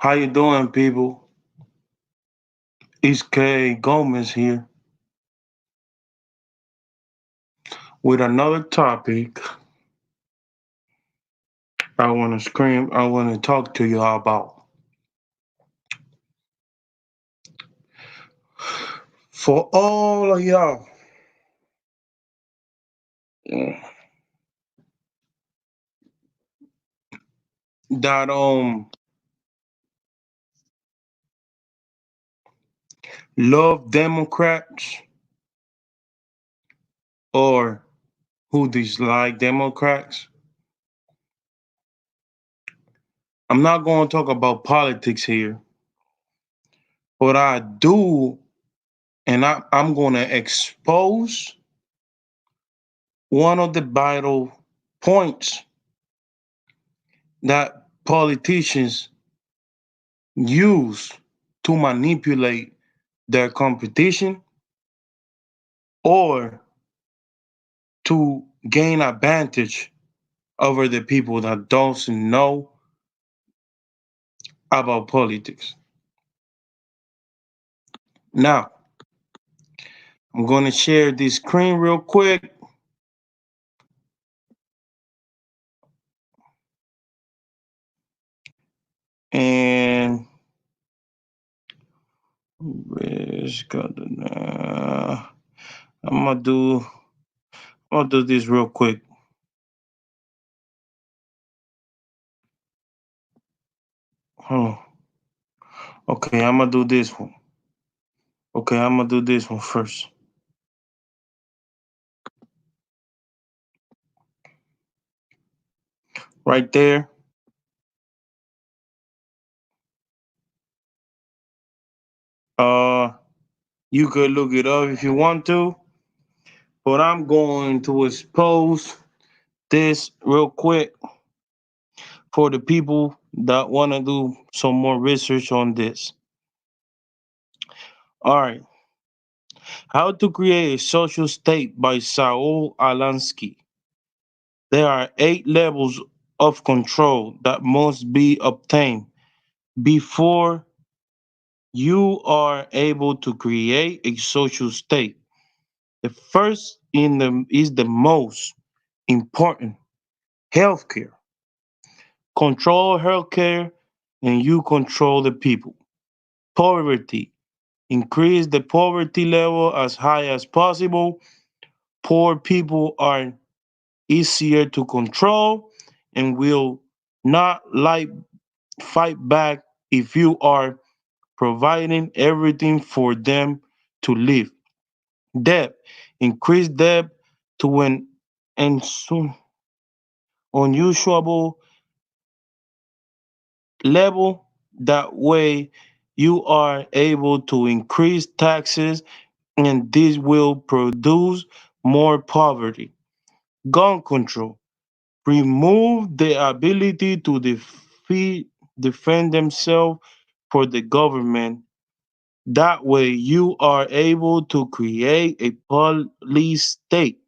How you doing, people? It's K Gomez here with another topic. I want to talk to you about. For all of y'all that love Democrats or who dislike Democrats, I'm not going to talk about politics here, but I do, and I'm going to expose one of the vital points that politicians use to manipulate their competition or to gain advantage over the people that doesn't know about politics. Now, I'm going to share this screen real quick. And I'm gonna do this real quick. Oh, okay, I'm gonna do this one. Okay, I'm gonna do this one first. Right there. Uh, you could look it up if you want to, but I'm going to expose this real quick for the people that want to do some more research on this. All right. How to create a social state by Saul Alansky. There are 8 levels of control that must be obtained before you are able to create a social state. The first is the most important: healthcare. Control healthcare and you control the people. Poverty. Increase the poverty level as high as possible. Poor people are easier to control and will not like fight back if you are providing everything for them to live. Debt. Increase debt to an unusual level. That way, you are able to increase taxes, and this will produce more poverty. Gun control. Remove the ability to defend themselves for the government. That way, you are able to create a police state.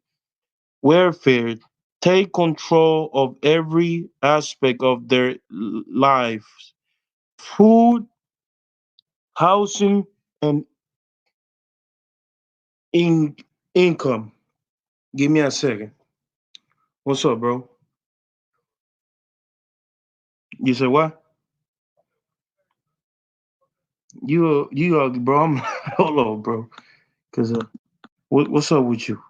Welfare. Take control of every aspect of their lives: food, housing, and in- income. Give me a second. What's up, bro? You say what? Bro. I'm hold on, bro. Cause what's up with you,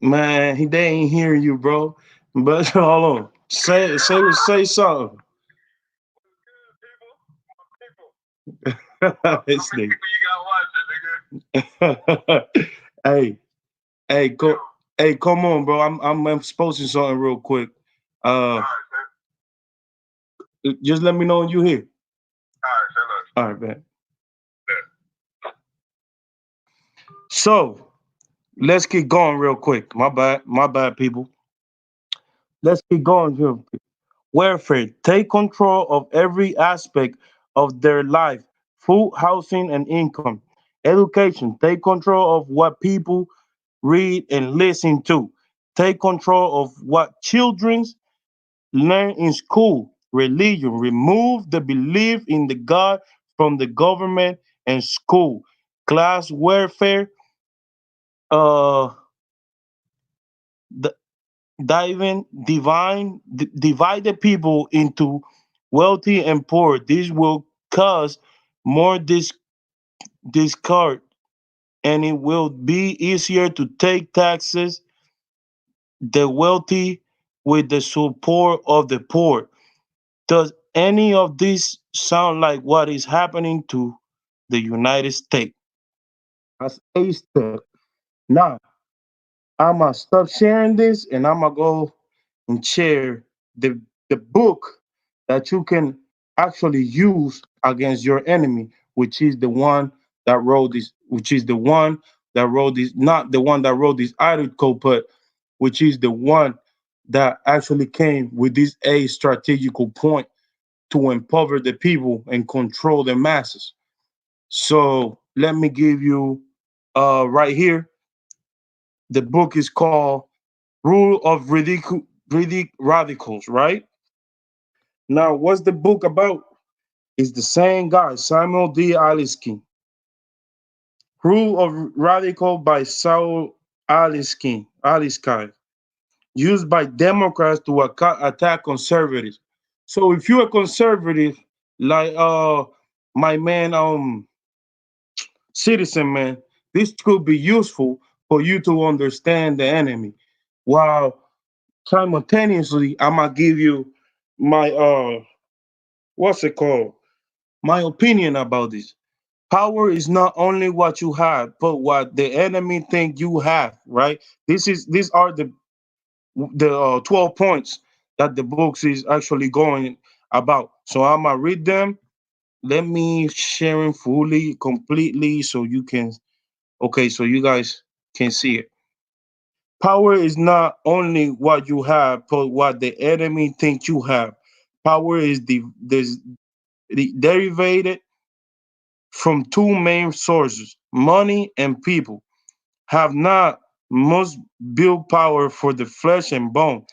man? They ain't hearing you, bro. But hold on. Say something. This nigga. Hey, hey, go. Hey, come on, bro. I'm posting something real quick. Uh, just let me know when you here. All right, man. So let's get going real quick. My bad, people. Let's get going here. Welfare, take control of every aspect of their life: food, housing, and income. Education, take control of what people read and listen to. Take control of what children learn in school. Religion, remove the belief in the God from the government and school. Class warfare, uh, the divide the people into wealthy and poor. This will cause more discord, and it will be easier to take taxes the wealthy with the support of the poor. Does any of this sound like what is happening to the United States? As a step. Now, I'm gonna stop sharing this and I'm gonna go and share the book that you can actually use against your enemy, which is the one that wrote this, which is the one that wrote this, not the one that wrote this article, but which is the one that actually came with this a strategical point to empower the people and control the masses. So let me give you right here. The book is called Rule of Radicals, right? Now, what's the book about? It's the same guy, Samuel D. Alinsky. Rule of Radical by Saul Alinsky, used by Democrats to attack conservatives. So if you're a conservative, like my man citizen man, this could be useful for you to understand the enemy. While simultaneously, I'm gonna give you my what's it called? My opinion about this. Power is not only what you have, but what the enemy think you have. Right? These are the 12 points that the books is actually going about. So I'm gonna read them. Let me share them fully, completely, so you can. Okay, so you guys can see it. Power is not only what you have, but what the enemy think you have. Power is derived from two main sources: money and people. Have not must build power for the flesh and bone.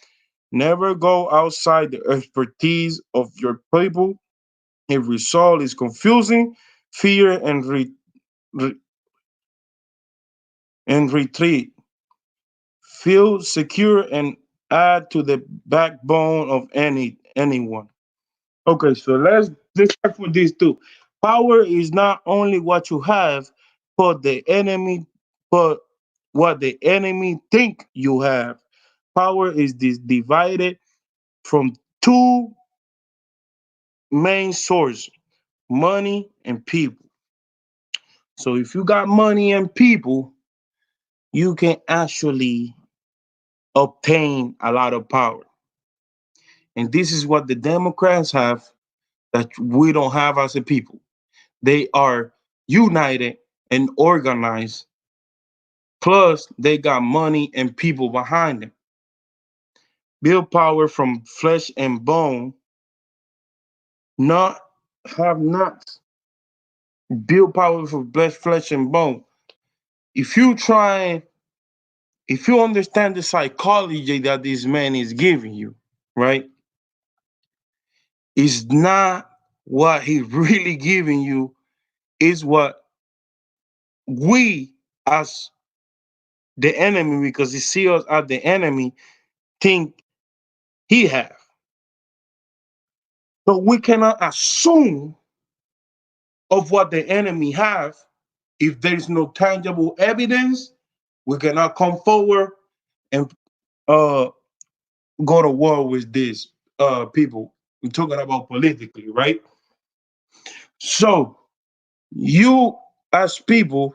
Never go outside the expertise of your people. If result is confusing, fear re- and retreat. Feel secure and add to the backbone of anyone. Okay, so let's start with these two. Power is not only what you have, but the enemy, but what the enemy think you have. Power is divided from two main sources: money and people. So if you got money and people, you can actually obtain a lot of power. And this is what the Democrats have that we don't have as a people. They are united and organized, plus they got money and people behind them. Build power from flesh and bone, not have not build power from flesh and bone. If you try, if you understand the psychology that this man is giving you, right, is not what he really giving you, is what we as the enemy, because he see us as the enemy, think he have. So we cannot assume of what the enemy have if there is no tangible evidence. We cannot come forward and uh, go to war with these people. We're talking about politically, right? So you as people,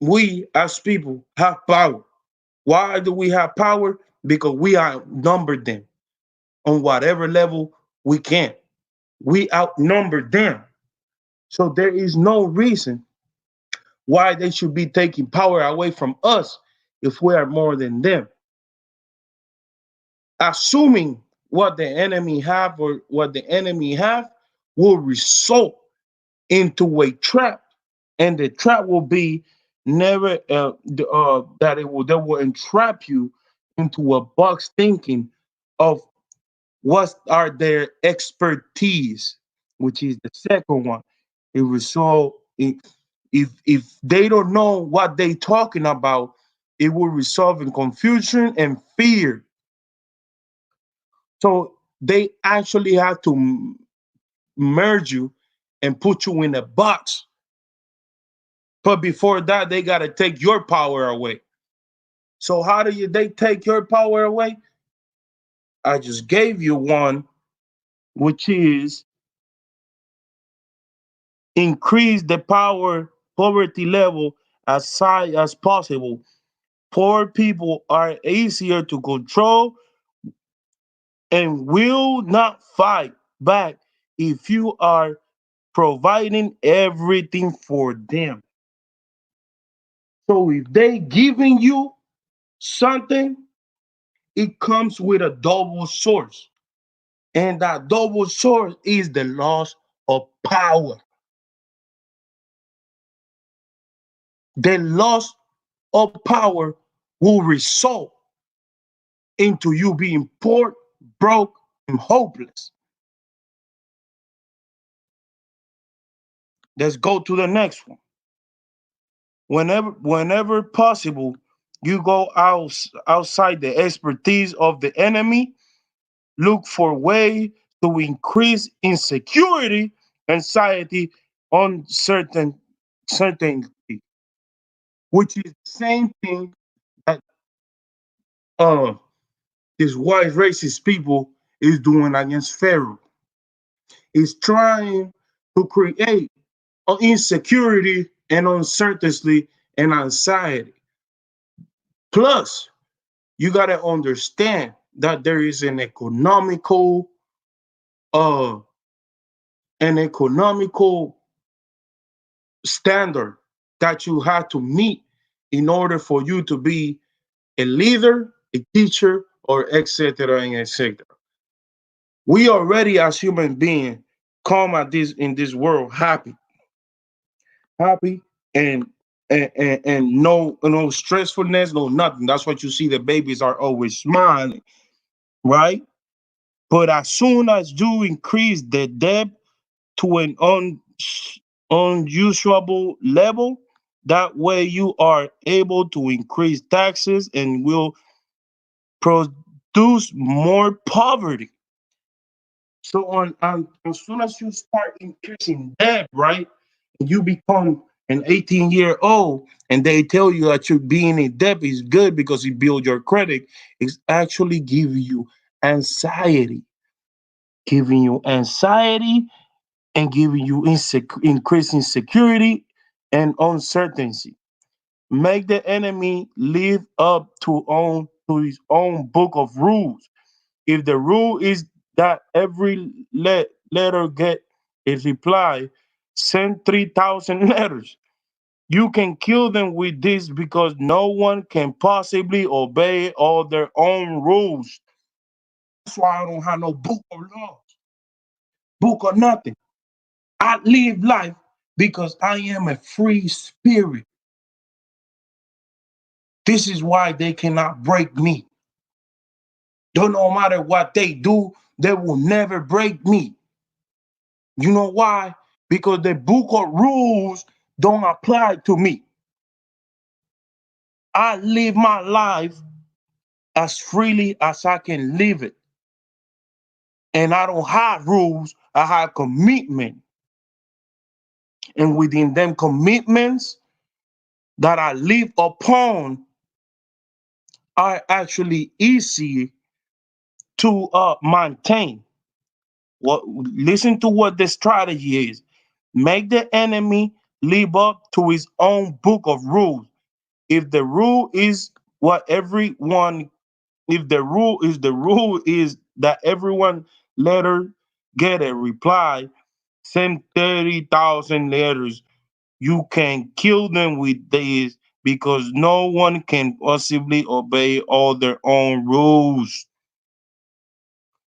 we as people have power. Why do we have power? Because we outnumber them on whatever level we can. We outnumber them. So there is no reason why they should be taking power away from us if we are more than them. Assuming what the enemy have or what the enemy have will result into a trap, and the trap will be never that it will that will entrap you into a box thinking of what are their expertise, which is the second one. It result if they don't know what they talking about, it will result in confusion and fear. So they actually have to merge you and put you in a box. But before that, they got to take your power away. So how do you they take your power away? I just gave you one, which is increase the power poverty level as high as possible. Poor people are easier to control and will not fight back if you are providing everything for them. So if they giving you something, it comes with a double source. And that double source is the loss of power. The loss of power will result into you being poor, broke, and hopeless. Let's go to the next one. Whenever possible, you go outside the expertise of the enemy, look for ways to increase insecurity, anxiety, uncertainty, which is the same thing that uh, this white racist people is doing against Pharaoh. Is trying to create insecurity and uncertainty and anxiety. Plus, you got to understand that there is uh an economical standard that you have to meet in order for you to be a leader, a teacher, or etc. and etc. We already as human beings come at this in this world happy and and no stressfulness, no nothing. That's what you see. The babies are always smiling, right? But as soon as you increase the debt to an unusual level, that way you are able to increase taxes and will produce more poverty. So as soon as you start increasing debt, right, and you become an 18-year-old, and they tell you that you being in debt is good because it builds your credit, it's actually anxiety, giving you anxiety and giving you increasing security and uncertainty. Make the enemy live up to his own book of rules. If the rule is that every letter get a reply, send 3,000 letters. You can kill them with this because no one can possibly obey all their own rules. That's why I don't have no book of laws, book or nothing. I live life because I am a free spirit. This is why they cannot break me. Don't no matter what they do, they will never break me. You know why? Because the book of rules don't apply to me. I live my life as freely as I can live it. And I don't have rules, I have commitment. And within them commitments that I live upon are actually easy to maintain. What listen to what the strategy is. Make the enemy live up to his own book of rules. If the rule is what everyone, if the rule is that everyone letter get a reply, send 30,000 letters. You can kill them with this because no one can possibly obey all their own rules.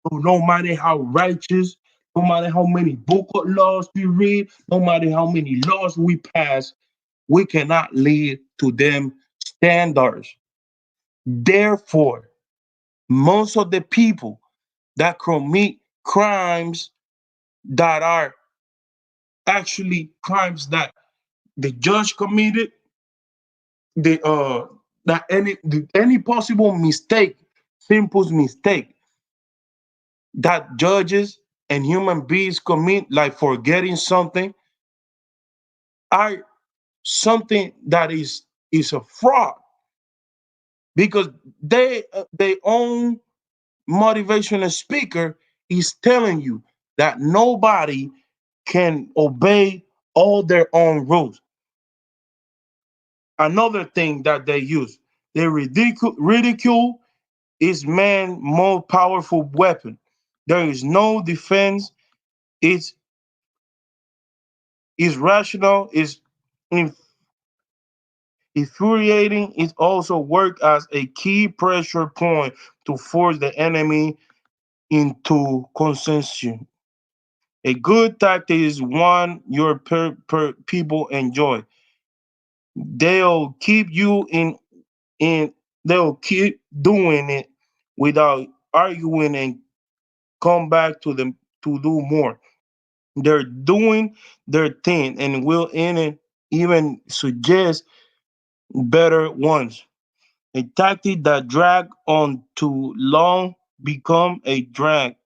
So no matter how righteous, no matter how many book of laws we read, no matter how many laws we pass, we cannot live to them standards. Therefore, most of the people that commit crimes that are actually crimes that the judge committed, the that any possible mistake, simple mistake that judges and human beings commit, like forgetting something, are something that is a fraud because their own motivational speaker is telling you that nobody can obey all their own rules. Another thing that they use, they ridicule is man's most powerful weapon. There is no defense. It's irrational. It's infuriating. It also works as a key pressure point to force the enemy into concession. A good tactic is one your people enjoy. They'll keep you in. They'll keep doing it without arguing and come back to them to do more. They're doing their thing and will in it even suggest better ones. A tactic that drag on too long become a drag.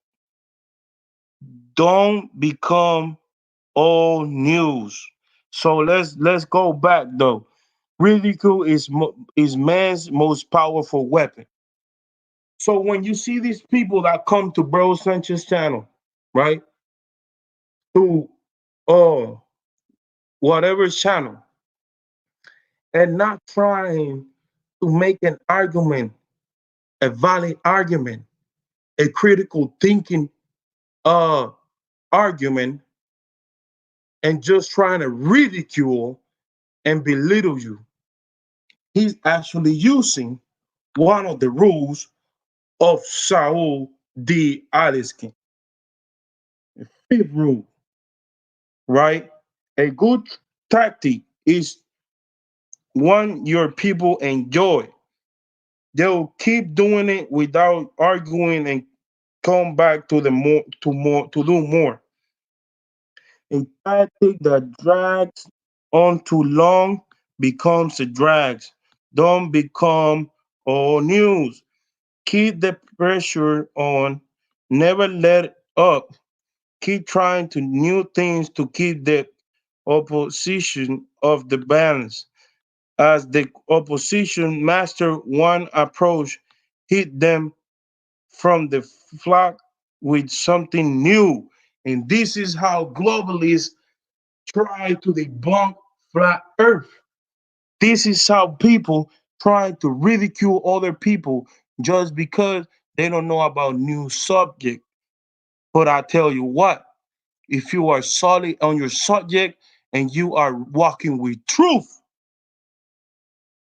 Don't become all news. So let's go back though. Ridicule is man's most powerful weapon. So when you see these people that come to Bro Sanchez channel, right, to uh whatever channel, and not trying to make an argument, a valid argument, a critical thinking uh argument, and just trying to ridicule and belittle you, he's actually using one of the rules of Saul the Aliskin. Fifth rule, right? A good tactic is one your people enjoy. They'll keep doing it without arguing and come back to the more to do more. A tactic that drags on too long becomes a drag. Don't become all news. Keep the pressure on. Never let up. Keep trying to new things to keep the opposition of the balance. As the opposition master one approach, hit them from the flock with something new. And this is how globalists try to debunk flat earth. This is how people try to ridicule other people just because they don't know about new subject. But I tell you what, if you are solid on your subject and you are walking with truth,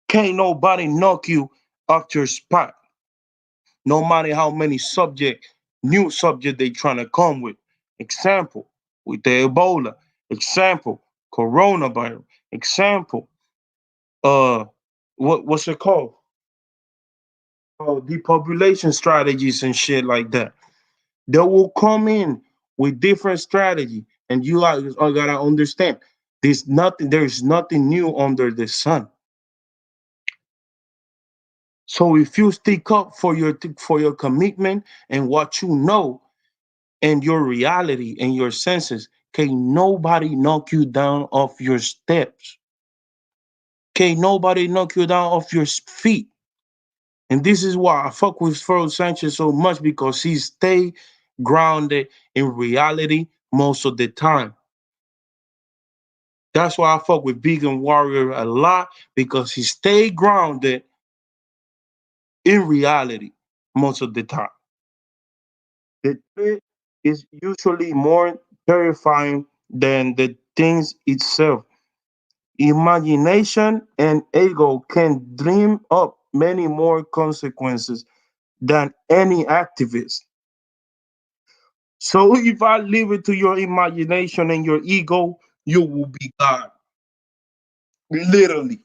can't nobody knock you off your spot. No matter how many new subject they trying to come with. Example, with the Ebola. Example, coronavirus. Example, uh, what's it called? Depopulation strategies and shit like that. They will come in with different strategy, and you are gotta understand. There's nothing new under the sun. So if you stick up for your commitment and what you know and your reality and your senses, can nobody knock you down off your steps. Can nobody knock you down off your feet. And this is why I fuck with Pharaoh Sanchez so much because he stay grounded in reality most of the time. That's why I fuck with Vegan Warrior a lot because he stay grounded in reality most of the time. The threat is usually more terrifying than the things itself. Imagination and ego can dream up many more consequences than any activist. So if I leave it to your imagination and your ego, you will be God. Literally.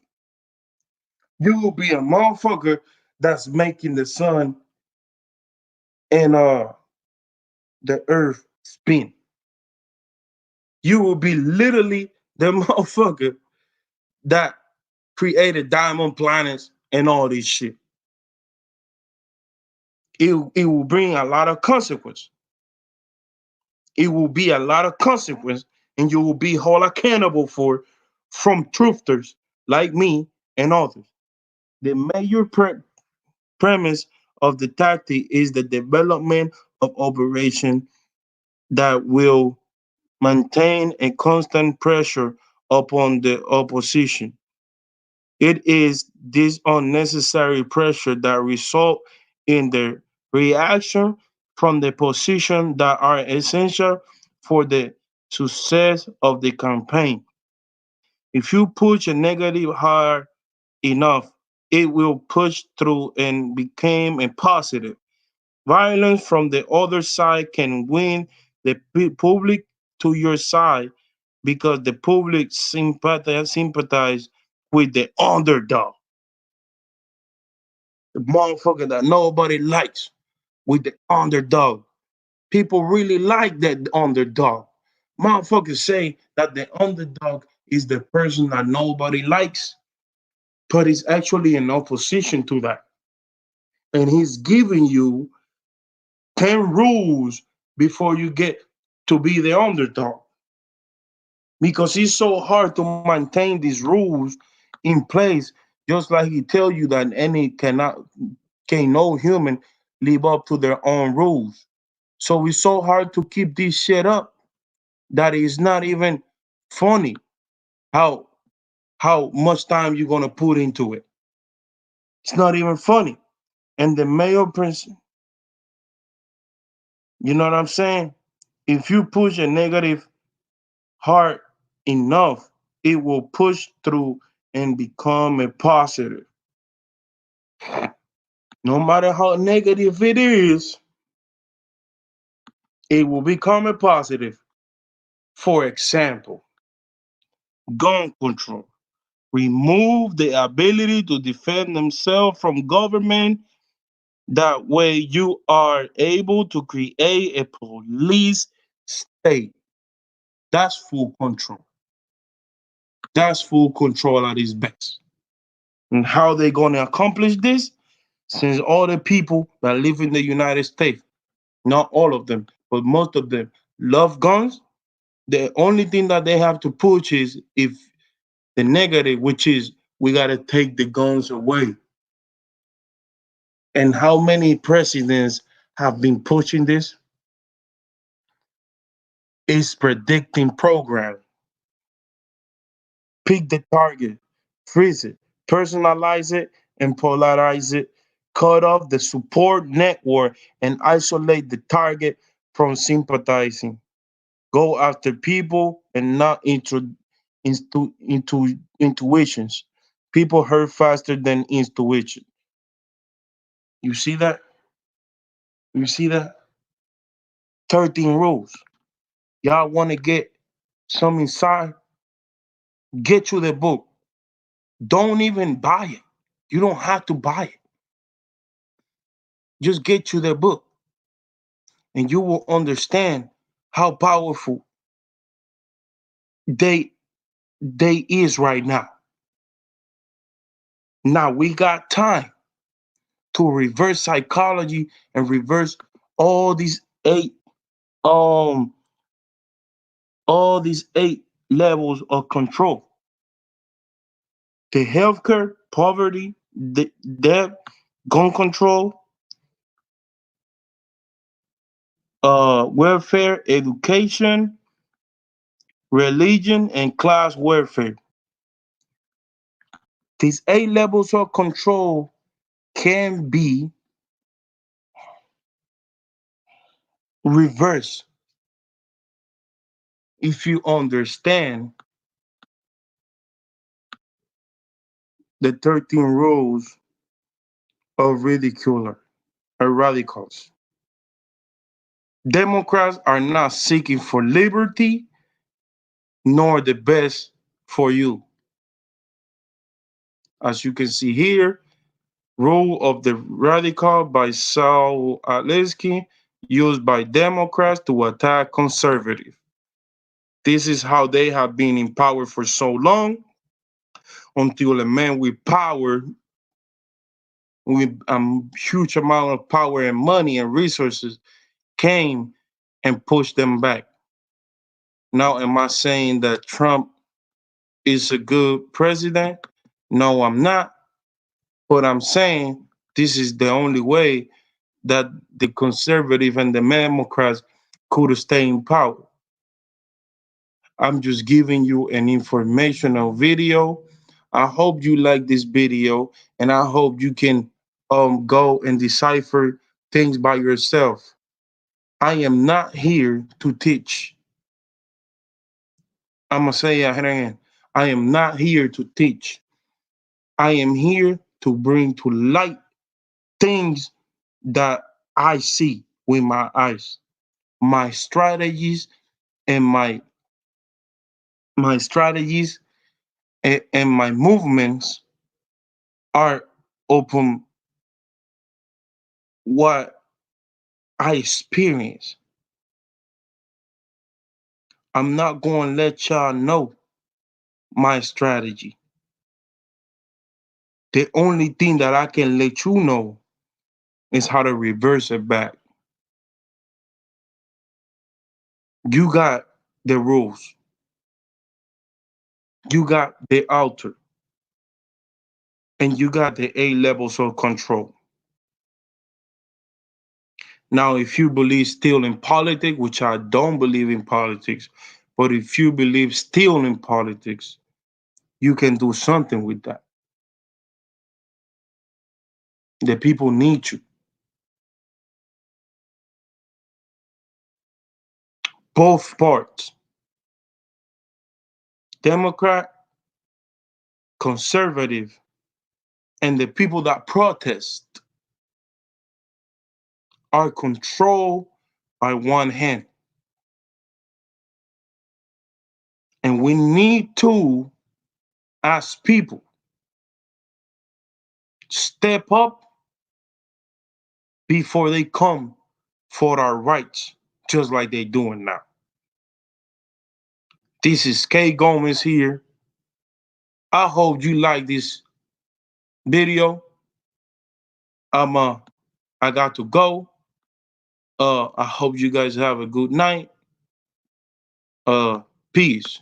You will be a motherfucker that's making the sun and the earth spin. You will be literally the motherfucker that created diamond planets and all this shit. It will bring a lot of consequence. It will be a lot of consequence, and you will be held accountable for from truthers like me and others. The major premise of the tactic is the development of operation that will maintain a constant pressure upon the opposition. It is this unnecessary pressure that result in the reaction from the position that are essential for the success of the campaign. If you push a negative hard enough, it will push through and become a positive. Violence from the other side can win the public to your side because the public sympathize with the underdog, the motherfucker that nobody likes, with the underdog. People really like that underdog. Motherfuckers say that the underdog is the person that nobody likes, but he's actually in opposition to that. And he's giving you 10 rules before you get to be the underdog. Because it's so hard to maintain these rules in place, just like he tell you that any cannot can no human live up to their own rules. So it's so hard to keep this shit up that it's not even funny how how much time you're gonna put into it. It's not even funny. And the mayor prince, you know what I'm saying? If you push a negative hard enough, it will push through and become a positive. No matter how negative it is, it will become a positive. For example, gun control. Remove the ability to defend themselves from government. That way you are able to create a police state. That's full control. That's full control at its best. And how they gonna accomplish this? Since all the people that live in the United States, not all of them, but most of them love guns, the only thing that they have to push is if the negative, which is we gotta take the guns away. And how many presidents have been pushing this? Is predicting program. Pick the target, freeze it, personalize it, and polarize it. Cut off the support network and isolate the target from sympathizing. Go after people and not intuitions. People hurt faster than intuition. You see that? You see that? 13 rules. Y'all want to get some inside? Get you the book. Don't even buy it. You don't have to buy it. Just get you the book and you will understand how powerful they they is right now. Now we got time to reverse psychology and reverse all these eight um all these eight levels of control. The healthcare, poverty, the debt, gun control, welfare, education, religion, and class warfare. These eight levels of control can be reversed if you understand the 13 rules of ridiculer or radicals. Democrats are not seeking for liberty nor the best for you. As you can see here, Rule of the Radical by Saul alinky, used by Democrats to attack conservatives. This is how they have been in power for so long until a man with power, with a huge amount of power and money and resources, came and pushed them back. Now, am I saying that Trump is a good president? No, I'm not. But I'm saying this is the only way that the conservative and the Democrats could stay in power. I'm just giving you an informational video. I hope you like this video, and I hope you can go and decipher things by yourself. I am not here to teach. I'm gonna say it again. I am not here to teach. I am here to bring to light things that I see with my eyes. My strategies and my strategies and my movements are upon what I experience. I'm not going to let y'all know my strategy. The only thing that I can let you know is how to reverse it back. You got the rules. You got the altar. And you got the A levels of control. Now, if you believe still in politics, which I don't believe in politics, but if you believe still in politics, you can do something with that. The people need you. Both parts, Democrat, conservative, and the people that protest are controlled by one hand. And we need to, as people, step up before they come for our rights, just like they're doing now. This is K Gomez here. I hope you like this video. I got to go. I hope you guys have a good night. Uh, Peace.